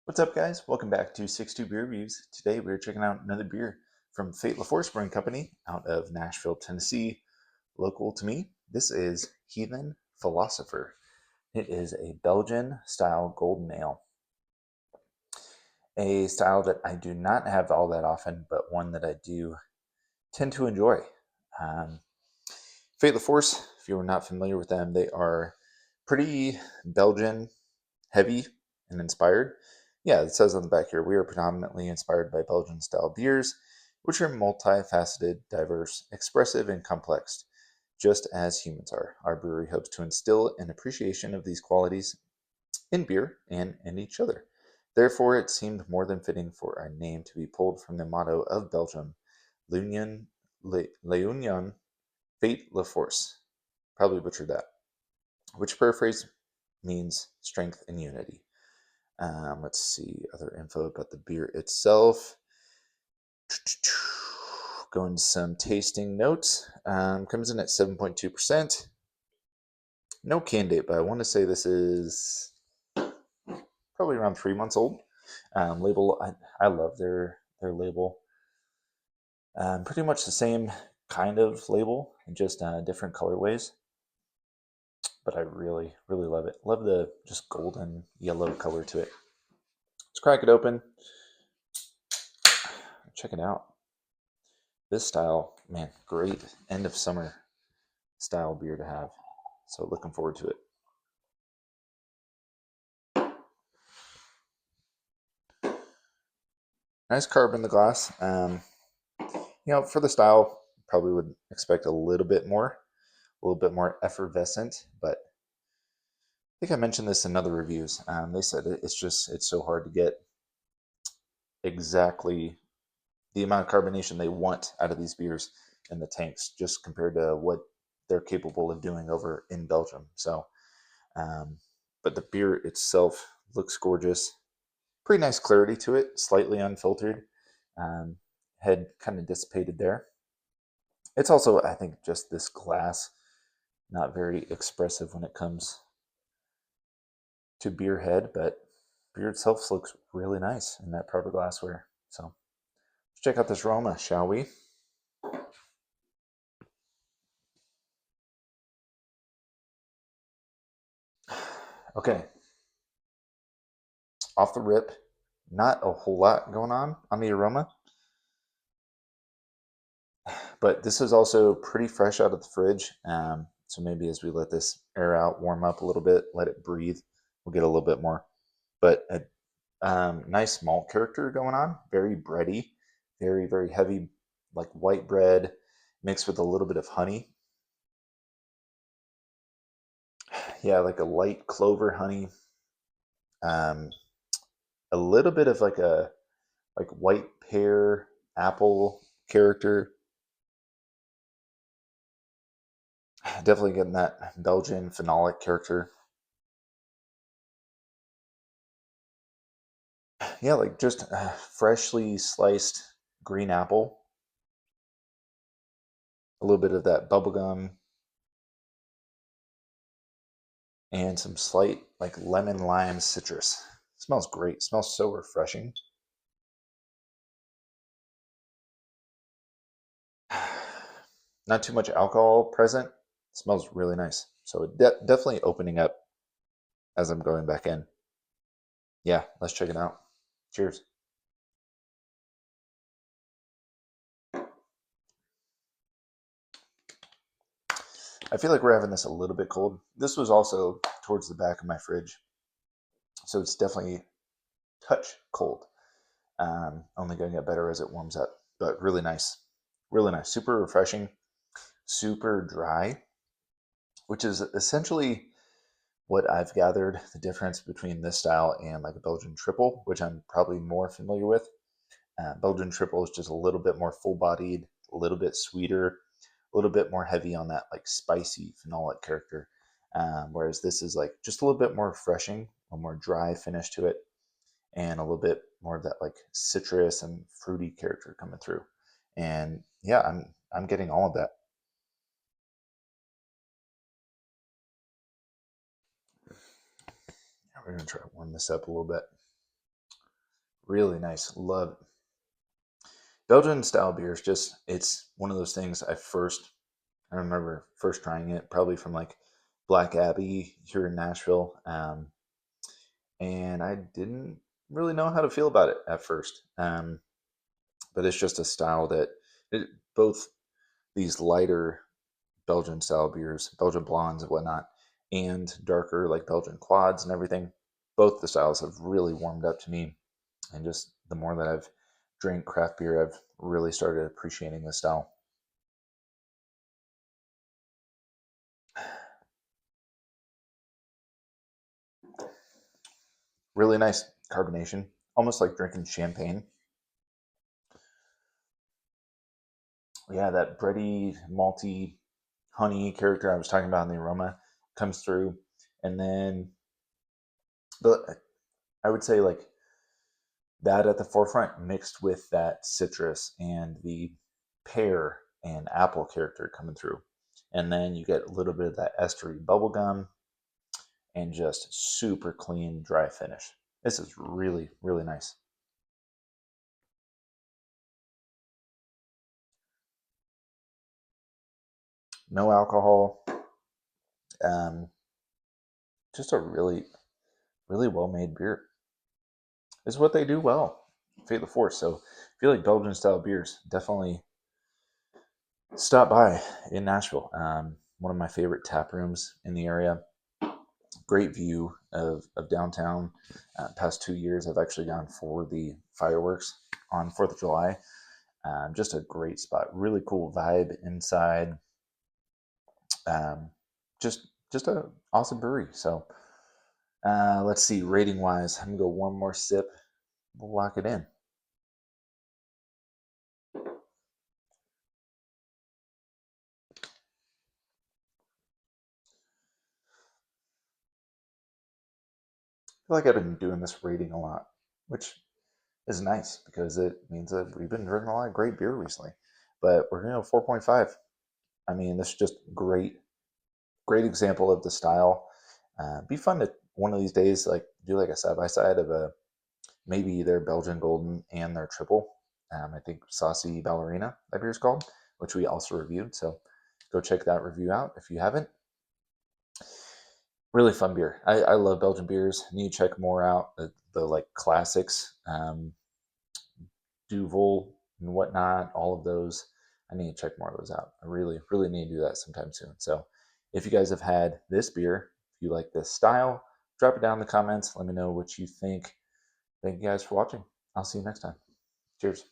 What's up, guys? Welcome back to 6-2 Beer Reviews. Today we're checking out another beer from Fait Brewing Company out of Nashville, Tennessee, local to me. This is Heathen Philosopher. It is a Belgian-style Golden Ale, a style that I do not have all that often, but one that I do tend to enjoy. Um, Fait if you are not familiar with them, they are pretty Belgian heavy and inspired. Yeah, it says on the back here, we are predominantly inspired by Belgian style beers, which are multifaceted, diverse, expressive, and complex, just as humans are. Our brewery hopes to instill an appreciation of these qualities in beer and in each other. Therefore, it seemed more than fitting for our name to be pulled from the motto of Belgium, L'Union, L'Union, Fait la Force. Probably butchered that, which paraphrase means strength and unity. Let's see other info about the beer itself. Go into some tasting notes. Comes in at 7.2%. No can date, but I want to say this is probably around 3 months old. Label, I love their label. Pretty much the same kind of label, just different colorways. But I really, really love it. Love the just golden yellow color to it. Let's crack it open. Check it out. This style, man, great end of summer style beer to have. So looking forward to it. Nice carb in the glass. For the style, probably would expect a little bit more effervescent. But I think I mentioned this in other reviews. They said it's so hard to get exactly the amount of carbonation they want out of these beers in the tanks, just compared to what they're capable of doing over in Belgium. So, but the beer itself looks gorgeous. Pretty nice clarity to it, slightly unfiltered. Head kind of dissipated there. It's also, I think, just this glass, not very expressive when it comes to beer head, but beer itself looks really nice in that proper glassware. So let's check out this aroma, shall we? Okay, off the rip, not a whole lot going on the aroma, but this is also pretty fresh out of the fridge. So maybe as we let this air out, warm up a little bit, let it breathe, we'll get a little bit more. But a nice malt character going on, very bready, very, very heavy, like white bread mixed with a little bit of honey. Yeah, like a light clover honey. Um, a little bit of like white pear apple character. Definitely getting that Belgian phenolic character. Yeah, like just freshly sliced green apple. A little bit of that bubblegum and some slight like lemon lime citrus. Smells great. Smells so refreshing. Not too much alcohol present. Smells really nice. So definitely opening up as I'm going back in. Yeah, let's check it out. Cheers. I feel like we're having this a little bit cold. This was also towards the back of my fridge, so it's definitely touch cold. Only going to get better as it warms up, but really nice. Really nice. Super refreshing, super dry, which is essentially what I've gathered the difference between this style and like a Belgian triple, which I'm probably more familiar with. Belgian triple is just a little bit more full bodied, a little bit sweeter, a little bit more heavy on that like spicy phenolic character. Whereas this is like just a little bit more refreshing, a more dry finish to it, and a little bit more of that like citrus and fruity character coming through. And yeah, I'm getting all of that. We're gonna try to warm this up a little bit. Really nice. Love it. Belgian style beers, just it's one of those things I remember first trying it probably from like Black Abbey here in Nashville. And I didn't really know how to feel about it at first. But it's just a style that both these lighter Belgian style beers, Belgian blondes and whatnot, and darker like Belgian quads and everything. Both the styles have really warmed up to me, and just the more that I've drank craft beer, I've really started appreciating the style. Really nice carbonation, almost like drinking champagne. Yeah, that bready, malty, honey character I was talking about in the aroma comes through, and then the I would say like that at the forefront mixed with that citrus and the pear and apple character coming through. And then you get a little bit of that estery bubblegum and just super clean, dry finish. This is really, really nice. No alcohol. Um, just a really, really well made beer. This is what they do well. Fate the Force. So I feel like Belgian style beers definitely stop by in Nashville. One of my favorite tap rooms in the area. Great view of downtown. Past 2 years, I've actually gone for the fireworks on 4th of July. Just a great spot. Really cool vibe inside. Um, just a awesome brewery. So let's see, rating wise, I'm gonna go one more sip. We'll lock it in. I feel like I've been doing this rating a lot, which is nice because it means that we've been drinking a lot of great beer recently. But we're gonna go 4.5. I mean, this is just great example of the style. Be fun to one of these days like do like a side by side of a maybe their Belgian Golden and their triple. I think Saucy Ballerina that beer is called, which we also reviewed. So go check that review out if you haven't. Really fun beer. I love Belgian beers. Need to check more out the like classics, Duvel and whatnot. All of those. I need to check more of those out. I really, really need to do that sometime soon. So if you guys have had this beer, if you like this style, drop it down in the comments. Let me know what you think. Thank you guys for watching. I'll see you next time. Cheers.